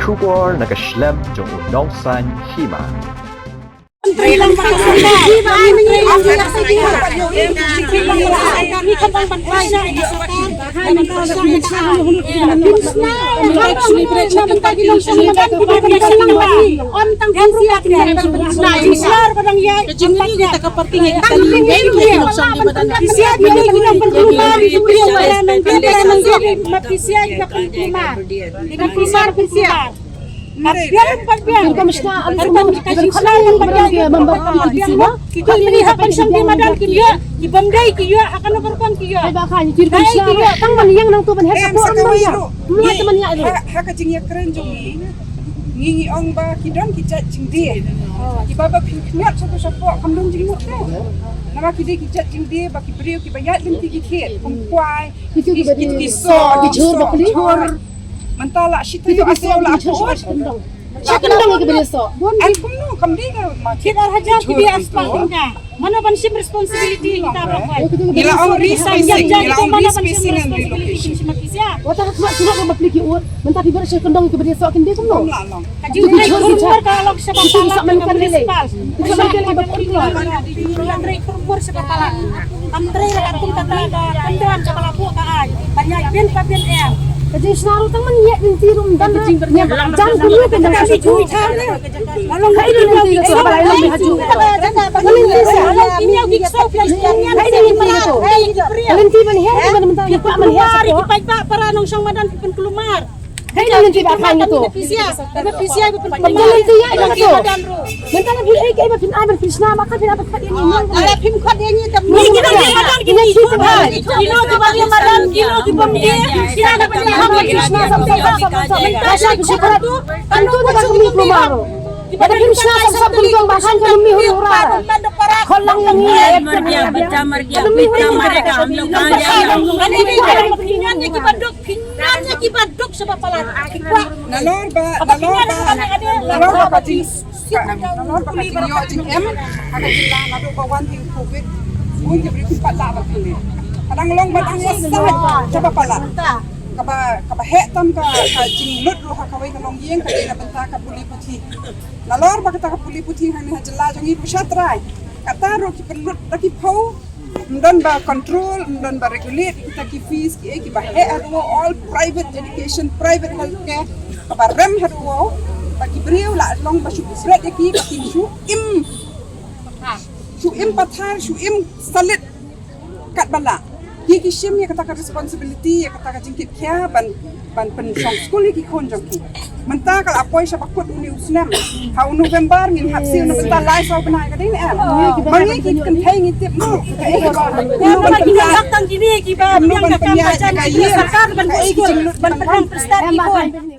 Shubor nakaslem jong unong san Hima. Kita melihatkan sampai Madan kia, dibandai kia akan berpan kia. Bakal jadi kia, tang maniang nang tu ban Shapoh amanya. Mulai temannya itu. Haka jingya keren jongi. Ngingi ong ba kidon kicat jingdi. Ki baba pinyat satu Shapoh kamdon jingmut tu. Nama kide kicat jingdi baki beriu ki bayat lim ti kit, kumpuai, ki so, ki jur bakli. Mentala situ yo asal la apa. Siapa nang ke besok? Aku no kamdi ka Kita hajar dia aspalnya. Mana pansim responsibility kita berapa? Gila ong respacing, gila ong respacing and relocation. Wata mak sudah ke bakli ki ur. Mentah di bersih kendang ke besok kende tu no. Kaji kurang kalau siapa salah menkan nilai. Kita makan lebih berkeluar. Andre kurang siapa salah. Andre akan kata kendam siapa lapu taai. Banyak ben em. Kaji senaru tang maniak din tirum dan jam dulu ke dalam cuci cara. Lalu nggak ini lagi siapa lagi haju. Lalu Miaw Ksew Thynñian. Nanti maniak teman-teman kita maniak. Kita para nong sang Madan pun keluar. Hai nanti akan itu. Beneficiar pun Nanti ya itu. Mentah lagi kayak macam apa Krishna maka tidak dapat ini. Ada pim kod ini tapi kita Madan gini juga. Kilo di bawah Madan, kilo di bawah dia. Kita dapat Hima Krishna sampai Kasih syukur tu. Tentu tidak kami keluar. Pada Krishna sampai bukan bahkan kami hura. Kolang yang ini. बच्चा मर गया बेटा मरेगा हम लोग कहाँ जाएंगे Kinanya kibadok sebab pala. nalor ba pati yo jing em haka jila nado ba wan ting covid un ke bri patla ba kini kadang long batang ya coba pala kaba he tam ka jing lut ro haka wai long yeng ka dina benta ka puli puti nalor ba ka puli puti hani hajla jongi pusatrai kata ro ki perlut lagi pau Mdon ba control, mdon ba regulate, kita ki fees, ki ba he ado all private education, private healthcare, ba rem ado, ba ki beriu la long ba shu sret ki shu im pathar, shu im salit kat bala. Ki shim ya kata responsibility, ya kata jingkit kya ban pen song school ki konjong ki. Mentah kalau apoy siya bakut uni usnam. Hau November ngin hapsi no benta lai so benai ka din em. Bangi ki kan thai ngi tip mo. Mana kita akan gini kita yang akan baca sarkar ban perang presiden ikon.